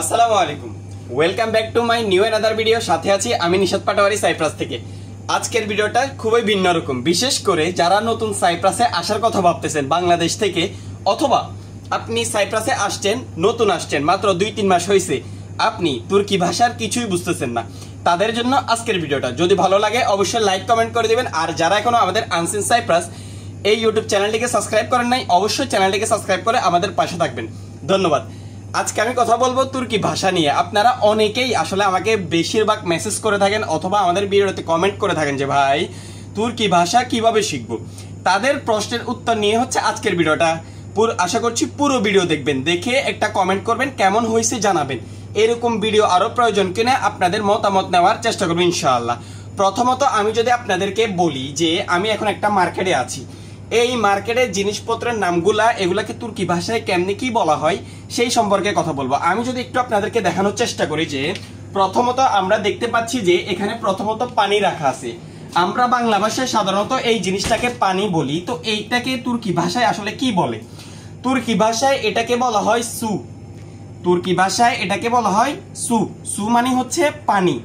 আসসালামু আলাইকুম, welcome back to my new another video. সাথে আছি আমি নিশাত পাটোয়ারি সাইপ্রাস থেকে। আজকের ভিডিওটা খুবই ভিন্ন রকম, বিশেষ করে যারা নতুন সাইপ্রাসে আসার কথা ভাবতেছেন বাংলাদেশ থেকে, অথবা আপনি সাইপ্রাসে আসছেন, নতুন আসছেন, মাত্র 2-3 মাস হয়েছে, আপনি তুর্কি ভাষার কিছুই বুঝতেছেন না, তাদের জন্য আজকের ভিডিওটা। যদি ভালো লাগে অবশ্যই লাইক কমেন্ট করে দেবেন। আর যারা এখনো আমাদের আনসিন সাইপ্রাস এই ইউটিউব চ্যানেলটিকে সাবস্ক্রাইব করেন নাই, অবশ্যই চ্যানেলটিকে সাবস্ক্রাইব করে আমাদের পাশে থাকবেন। ধন্যবাদ। আজকে আমি কথা বলবো তুর্কি ভাষা নিয়ে। আপনারা অনেকেই আসলে আমাকে বেশিরভাগ মেসেজ করে থাকেন অথবা আমাদের ভিডিওতে কমেন্ট করে থাকেন যে ভাই তুর্কি ভাষা কিভাবে শিখবো। তাদের প্রশ্নের উত্তর নিয়ে হচ্ছে আজকের ভিডিওটা। আশা করছি পুরো ভিডিও দেখবেন, দেখে একটা কমেন্ট করবেন, কেমন হয়েছে জানাবেন। এরকম ভিডিও আরো প্রয়োজন কিনা আপনাদের মতামত নেওয়ার চেষ্টা করবো ইনশাআল্লাহ। প্রথমত আমি যদি আপনাদেরকে বলি যে আমি এখন একটা মার্কেটে আছি, এই মার্কেটের জিনিসপত্রের নামগুলা এগুলাকে তুর্কি ভাষায় কেমনি কি বলা হয় সেই সম্পর্কে কথা বলবো। আমি যদি একটু আপনাদেরকে দেখানোর চেষ্টা করি যে প্রথমত আমরা দেখতে পাচ্ছি যে এখানে প্রথমত পানি রাখা আছে। আমরা বাংলা ভাষায় সাধারণত এই জিনিসটাকে পানি বলি, তো এইটাকে তুর্কি ভাষায় আসলে কি বলে? তুর্কি ভাষায় এটাকে বলা হয় সু। তুর্কি ভাষায় এটাকে বলা হয় সু। সু মানে হচ্ছে পানি।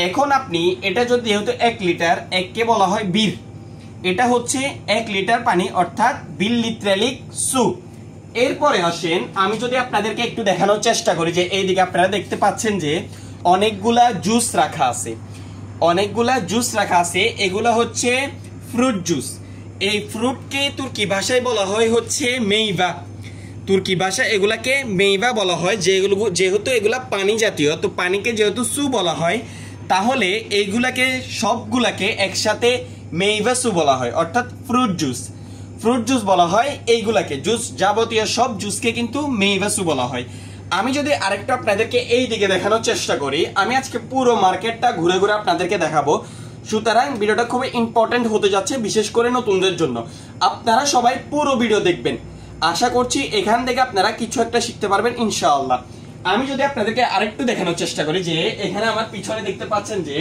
এখন আপনি এটা যদি যেহেতু 1 লিটার, এককে বলা হয় বীর, এটা হচ্ছে 1 লিটার পানি, অর্থাৎ 1 লিটারিক সু। এরপরে আসেন আমি যদি আপনাদেরকে একটু দেখানোর চেষ্টা করি যে এইদিকে আপনারা দেখতে পাচ্ছেন যে অনেকগুলা জুস রাখা আছে, অনেকগুলা জুস রাখা আছে। এগুলা হচ্ছে ফ্রুট জুস। এই ফ্রুটকে তুর্কি ভাষায় বলা হয় হচ্ছে মেইভা। তুর্কি ভাষায় এগুলাকে মেইভা বলা হয়। যেহেতু এগুলা পানি জাতীয়, তো পানিকে যেহেতু সু বলা হয়, তাহলে এইগুলাকে সবগুলাকে একসাথে মেইভা সু বলা হয়, অর্থাৎ ফ্রুট জুস। ফ্রুট জুস বলা হয় এইগুলাকে, জুস যাবতীয় সব জুসকে কিন্তু মেইভা সু বলা হয়। আমি যদি আরেকটা আপনাদেরকে এই দিকে দেখানোর চেষ্টা করি, আমি আজকে পুরো মার্কেটটা ঘুরে ঘুরে আপনাদেরকে দেখাবো। সুতরাং ভিডিওটা খুবই ইম্পর্টেন্ট হতে যাচ্ছে, বিশেষ করে নতুনদের জন্য। আপনারা সবাই পুরো ভিডিও দেখবেন, আশা করছি এখান থেকে আপনারা কিছু একটা শিখতে পারবেন ইনশাআল্লাহ। আমি যদি আপনাদেরকে আরেকটু দেখানোর চেষ্টা করি যে এখানে আমার পিছনে দেখতে পাচ্ছেন যে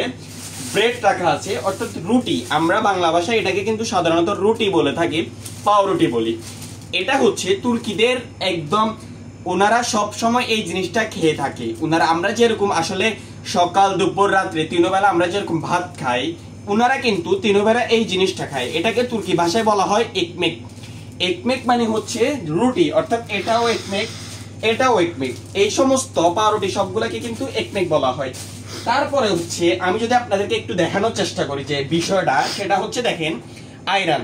ব্রেড রাখা আছে, অর্থাৎ রুটি। আমরা বাংলা ভাষায় এটাকে কিন্তু সাধারণত রুটি বলে থাকি, পাউরুটি বলি। এটা হচ্ছে তুর্কিদের একদম, ওনারা সব সময় এই জিনিসটা খেয়ে থাকে। ওনারা আমরা যেরকম আসলে সকাল দুপুর রাত্রে 3 বেলা আমরা যেরকম ভাত খাই, ওনারা কিন্তু 3 বেলা এই জিনিসটা খায়। এটাকে তুর্কি ভাষায় বলা হয় একমেক। একমেক মানে হচ্ছে রুটি, অর্থাৎ এটাও একমেক, এটাও একমেক। এই সমস্ত পাউরুটি সবগুলাকে কিন্তু একমেক বলা হয়। তারপরে হচ্ছে আমি যদি আপনাদেরকে একটু দেখানোর চেষ্টা করি যে বিষয়টা, সেটা হচ্ছে দেখেন আয়রান।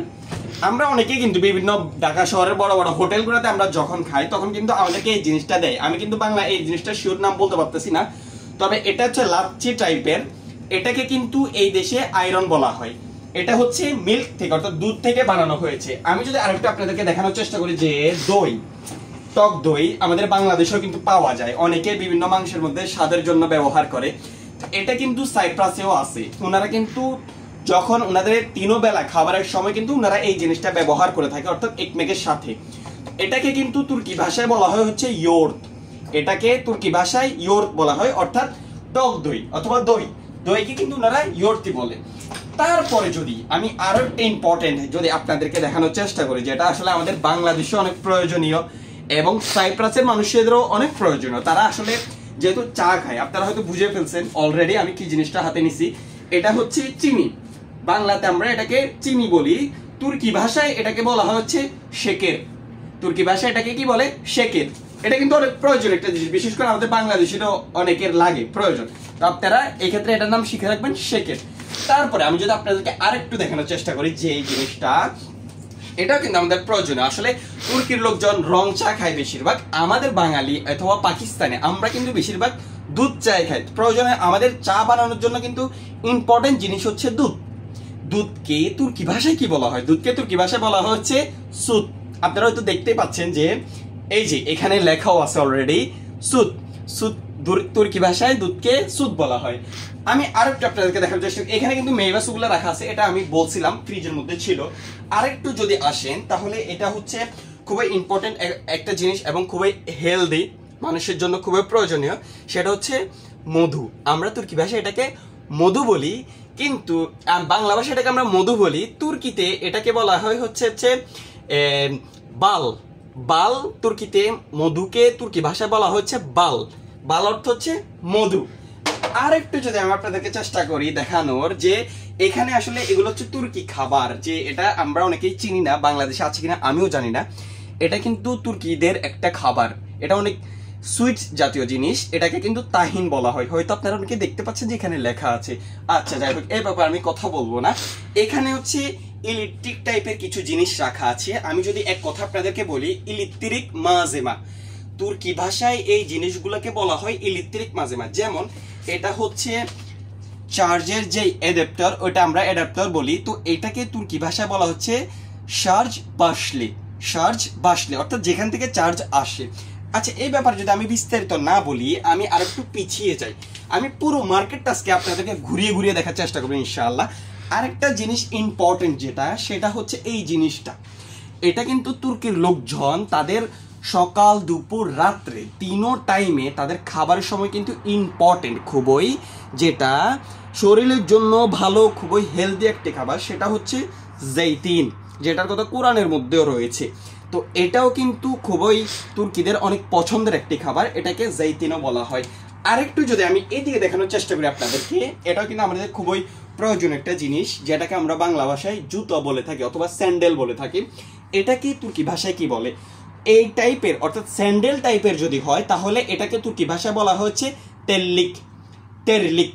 আমরা অনেকেই কিন্তু বিভিন্ন ঢাকা শহরের বড় বড় হোটেলগুলোতে আমরা যখন খাই তখন কিন্তু আমাদেরকে এই জিনিসটা দেয়। আমি কিন্তু বাংলা এই জিনিসটা শিওর নাম বলতে পারতেছি না, তবে এটা হচ্ছে লাচ্ছি টাইপের। এটাকে কিন্তু এই দেশে আয়রন বলা হয়। এটা হচ্ছে মিল্ক থেকে, অর্থাৎ দুধ থেকে বানানো হয়েছে। আমি যদি আরেকটু আপনাদেরকে দেখানোর চেষ্টা করি যে দই, টক দই আমাদের বাংলাদেশেও কিন্তু পাওয়া যায়। অনেকে বিভিন্ন মাংসের মধ্যে স্বাদের জন্য ব্যবহার করে। এটা কিন্তু সাইপ্রাসেও আছে। ওনারা কিন্তু যখন ওনাদের 3 বেলা খাবারের সময় কিন্তু ওনারা এই জিনিসটা ব্যবহার করে থাকে, অর্থাৎ একমেকের সাথে। এটাকে কিন্তু তুর্কি ভাষায় বলা হয় হচ্ছে ইয়োর্ট। এটাকে তুর্কি ভাষায় ইয়োর্ট বলা হয়, অর্থাৎ টক দই অথবা দই। দইকে কিন্তু ওনারা ইয়োর্টই বলে। তারপরে যদি আমি আরো একটা ইম্পর্টেন্ট যদি আপনাদেরকে দেখানোর চেষ্টা করি, যেটা আসলে আমাদের বাংলাদেশে অনেক প্রয়োজনীয় এবং সাইপ্রাসের মানুষদেরও অনেক প্রয়োজনীয়। তারা আসলে যেহেতু চা খায়, আপনারা হয়তো বুঝে ফেলছেন অলরেডি আমি কি জিনিসটা হাতে নিছি। এটা হচ্ছে চিনি। বাংলাতে আমরা এটাকে চিনি বলি, তুর্কি ভাষায় এটাকে বলা হয় হচ্ছে শেকের। তুর্কি ভাষায় এটাকে কি বলে? শেকের। এটা কিন্তু অনেক প্রয়োজন একটা জিনিস, বিশেষ করে আমাদের বাংলাদেশেরও অনেকের লাগে, প্রয়োজন। তো আপনারা এই ক্ষেত্রে এটার নাম শিখে রাখবেন, শেকের। তারপরে আমি যদি আপনাদেরকে আরেকটু দেখানোর চেষ্টা করি যে এই জিনিসটা, এটাও কিন্তু আমাদের প্রয়োজনীয়। আসলে তুর্কির লোকজন রং চা খায় বেশিরভাগ, আমাদের বাঙালি অথবা পাকিস্তানে আমরা কিন্তু বেশিরভাগ দুধ চাই খাই। প্রয়োজনে আমাদের চা বানানোর জন্য কিন্তু ইম্পর্টেন্ট জিনিস হচ্ছে দুধ। দুধকে তুর্কি ভাষায় কি বলা হয়? দুধকে তুর্কি ভাষায় বলা হচ্ছে সুত। আপনারা হয়তো দেখতেই পাচ্ছেন যে এই যে এখানে লেখাও আছে অলরেডি সুত। সুত তুর্কি ভাষায় দুধকে সুত বলা হয়। আমি আরেকটু আপনাদেরকে দেখার চেষ্টা, এখানে কিন্তু মেভা সুগুলা রাখা আছে, এটা আমি বলছিলাম ফ্রিজের মধ্যে ছিল। আরেকটু যদি আসেন তাহলে এটা হচ্ছে খুবই ইম্পর্টেন্ট একটা জিনিস এবং খুবই হেলদি, মানুষের জন্য খুবই প্রয়োজনীয়। সেটা হচ্ছে মধু। আমরা তুর্কি ভাষায় এটাকে মধু বলি, কিন্তু বাংলা ভাষায় এটাকে আমরা মধু বলি। তুর্কিতে এটাকে বলা হয় হচ্ছে বাল। বাল তুর্কিতে মধুকে তুর্কি ভাষায় বলা হচ্ছে বাল। বাল অর্থ হচ্ছে মধু। আর একটু যদি আমি আপনাদেরকে চেষ্টা করি দেখানোর যে এখানে আসলে এগুলো হচ্ছে তুর্কি খাবার, যে এটা আমরা অনেকেই চিনি না, বাংলাদেশে আছে কিনা আমিও জানি না। এটা কিন্তু তুর্কিদের একটা খাবার, এটা অনেক সুইট জাতীয় জিনিস, এটাকে কিন্তু তাহিন বলা হয়। হয়তো আপনারা অনেকে দেখতে পাচ্ছেন যে এখানে লেখা আছে। আচ্ছা যাই হোক, এই ব্যাপারে আমি কথা বলবো না। এখানে হচ্ছে ইলেকট্রিক টাইপের কিছু জিনিস রাখা আছে। আমি যদি এক কথা আপনাদেরকে বলি, ইলেকট্রিক মাজেমা, তুর্কি ভাষায় এই জিনিসগুলোকে বলা হয় ইলেকট্রিক মাজেমা। যেমন এটা হচ্ছে চার্জের যে অ্যাডাপ্টার, ওটা আমরা অ্যাডাপ্টার বলি, তো এটাকে তুর্কি ভাষায় বলা হচ্ছে চার্জ বাসলে। চার্জ বাসলে অর্থাৎ যেখান থেকে চার্জ আসে। আচ্ছা, এই ব্যাপারে যদি আমি বিস্তারিত না বলি, আমি আর একটু পিছিয়ে যাই, আমি পুরো মার্কেটটা আজকে আপনাদেরকে ঘুরিয়ে ঘুরিয়ে দেখার চেষ্টা করবো ইনশাআল্লাহ। আরেকটা জিনিস ইম্পর্টেন্ট যেটা, সেটা হচ্ছে এই জিনিসটা, এটা কিন্তু তুর্কির লোকজন তাদের সকাল দুপুর রাত্রে তিনও টাইমে তাদের খাবারের সময় কিন্তু ইম্পর্টেন্ট খুবই, যেটা শরীরের জন্য ভালো, খুবই হেলদি একটি খাবার, সেটা হচ্ছে জৈতিন, যেটার কথা কোরআনের মধ্যেও রয়েছে। তো এটাও কিন্তু খুবই তুর্কিদের অনেক পছন্দের একটি খাবার, এটাকে জৈতিনও বলা হয়। আরেকটু যদি আমি এদিকে দেখানোর চেষ্টা করি আপনাদেরকে, এটাও কিন্তু আমাদের খুবই প্রয়োজনীয় একটা জিনিস, যেটাকে আমরা বাংলা ভাষায় জুতো বলে থাকি অথবা স্যান্ডেল বলে থাকি। এটাকে তুর্কি ভাষায় কি বলে? এই টাইপের অর্থাৎ স্যান্ডেল টাইপের যদি হয় তাহলে এটাকে তুর্কি ভাষায় বলা হচ্ছে টেরলিক, টেরলিক।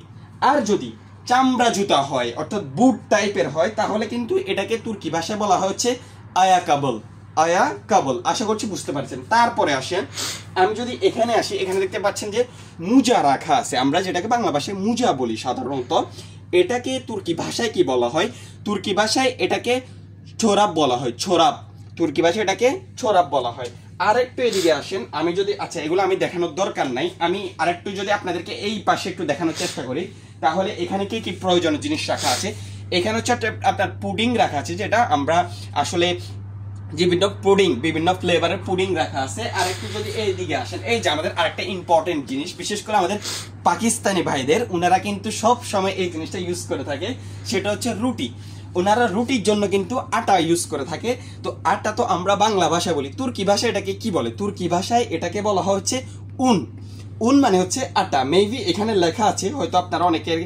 আর যদি চামড়া জুতা হয় অর্থাৎ বুট টাইপের হয় তাহলে কিন্তু এটাকে তুর্কি ভাষায় বলা হচ্ছে আয়াকাবল, আয়াকাবল। আশা করছি বুঝতে পারছেন। তারপরে আসেন, আমি যদি এখানে আসি, এখানে দেখতে পাচ্ছেন যে মুজা রাখা আছে, আমরা যেটাকে বাংলা ভাষায় মুজা বলি সাধারণত। এটাকে তুর্কি ভাষায় কি বলা হয়? তুর্কি ভাষায় এটাকে ছোরাব বলা হয়, ছোরাব। তুর্কি ভাষায় এটাকে ছোরাব বলা হয়। আরেকটু এদিকে আসেন, আমি যদি, আচ্ছা এগুলো আমি দেখানোর দরকার নাই, আমি আরেকটু যদি আপনাদেরকে এই পাশে একটু দেখানোর চেষ্টা করি, তাহলে এখানে কি কি প্রয়োজনীয় জিনিস রাখা আছে। এখানে হচ্ছে আপনার পুডিং রাখা আছে, যেটা আমরা আসলে বিভিন্ন ফ্লেভারের পুডিং রাখা আছে। আর একটু যদি এইদিকে আসেন, এই যে আমাদের আরেকটা ইম্পর্টেন্ট জিনিস, বিশেষ করে আমাদের পাকিস্তানি ভাইদের, ওনারা কিন্তু সব সময় এই জিনিসটা ইউজ করে থাকে, সেটা হচ্ছে রুটি। ওনারা রুটির জন্য কিন্তু আটা ইউজ করে থাকে। তো আটা তো আমরা বাংলা ভাষায় বলি, তুর্কি ভাষায় এটাকে কি বলে? তুর্কি ভাষায় এটাকে বলা হচ্ছে উন। উন মানে হচ্ছে আটা। মেবি এখানে লেখা আছে, হয়তো আপনারা অনেকের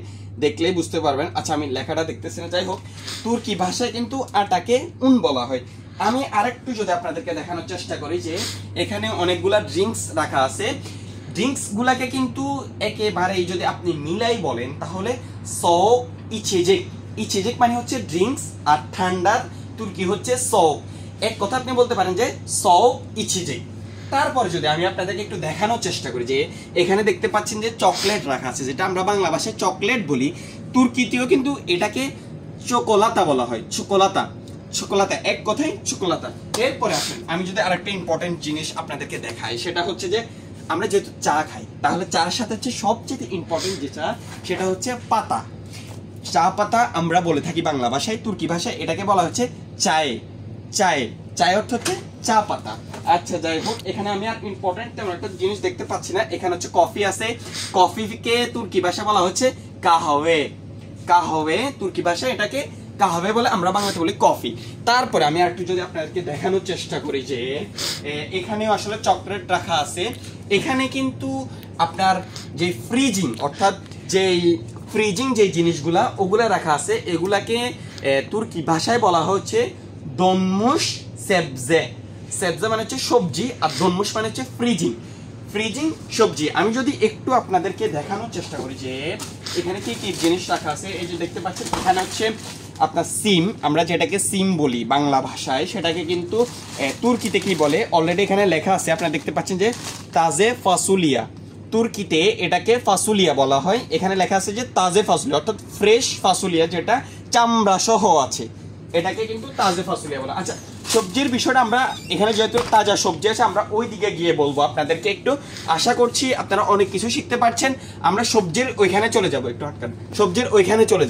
দেখলেই বুঝতে পারবেন। আচ্ছা, আমি লেখাটা দেখতেছি না, যাই হোক, তুর্কি ভাষায় কিন্তু আটাকে উন বলা হয়। আমি আরেকটু যদি আপনাদেরকে দেখানোর চেষ্টা করি, যে এখানে অনেকগুলা ড্রিঙ্কস রাখা আছে। ড্রিঙ্কস গুলাকে কিন্তু একেবারেই যদি আপনি মিলাই বলেন তাহলে সও ইচেজেক, ইচেজেক মানে হচ্ছে ড্রিঙ্কস, আর ঠান্ডার তুর্কি হচ্ছে সও। এক কথা আপনি বলতে পারেন যে সও ইচেজেক। তারপরে যদি আমি আপনাদেরকে একটু দেখানোর চেষ্টা করি, যে এখানে দেখতে পাচ্ছেন যে চকলেট রাখা আছে, যেটা আমরা বাংলা ভাষায় চকলেট বলি, তুর্কিতেও কিন্তু এটাকে চকোলাতা বলা হয়, চকোলাতা, চকোলাতা, এক কথায় চকোলাতা। এরপরে আসেন, আমি যদি আরেকটা ইম্পর্টেন্ট জিনিস আপনাদেরকে দেখাই, সেটা হচ্ছে যে আমরা যেহেতু চা খাই, তাহলে চার সাথে হচ্ছে সবচেয়ে ইম্পর্টেন্ট যেটা, সেটা হচ্ছে পাতা। চা পাতা আমরা বলে থাকি বাংলা ভাষায়, তুর্কি ভাষায় এটাকে বলা হচ্ছে চায়ে, চায়ে, চায় অর্থ হচ্ছে চা পাতা। আচ্ছা যাই হোক, এখানে আমি আর ইম্পর্টেন্ট তেমন একটা জিনিস দেখতে পাচ্ছি না। এখানে হচ্ছে কফি আছে, কফিকে তুর্কি ভাষায় বলা হচ্ছে কাহওয়ে, কাহওয়ে, তুর্কি ভাষায় এটাকে কাহওয়ে বলে, আমরা বাংলাতে বলি কফি। তারপরে আমি একটু যদি আপনাদেরকে দেখানোর চেষ্টা করি, যে এখানেও আসলে চকলেট রাখা আছে। এখানে কিন্তু আপনার যে ফ্রিজিং অর্থাৎ যেই ফ্রিজিং যে জিনিসগুলা ওগুলা রাখা আছে, এগুলাকে তুর্কি ভাষায় বলা হচ্ছে দনমুশ সেবজে। সেবজে মানে হচ্ছে সবজি, আর দনমুশ মানে হচ্ছে ফ্রিজিং, ফ্রিজিং সবজি। আমি যদি একটু আপনাদেরকে দেখানোর চেষ্টা করি যে এখানে কি কি জিনিস রাখা আছে, এই যে দেখতে পাচ্ছেন এখানে হচ্ছে আপনার সিম, আমরা যেটাকে সিম বলি বাংলা ভাষায়, সেটাকে কিন্তু তুর্কিতে কি বলে অলরেডি এখানে লেখা আছে, আপনারা দেখতে পাচ্ছেন যে তাজে ফাসুলিয়া। তুর্কিতে এটাকে ফাসুলিয়া বলা হয়। এখানে লেখা আছে যে তাজে ফাসুলিয়া অর্থাৎ ফ্রেশ ফাসুলিয়া, যেটা চামড়া সহ আছে, এটাকে কিন্তু তাজে ফাসুলিয়া বলা। আচ্ছা, সবজির বিষয়টা আমরা এখানে যেহেতু তাজা সবজি আছে, আমরা ওই দিকে গিয়ে বলবো আপনাদেরকে একটু। আশা করছি আপনারা অনেক কিছু শিখতে পারছেন। আমরা সবজির ওইখানে চলে যাব, একটু আটকান, সবজির ওইখানে চলে যাব।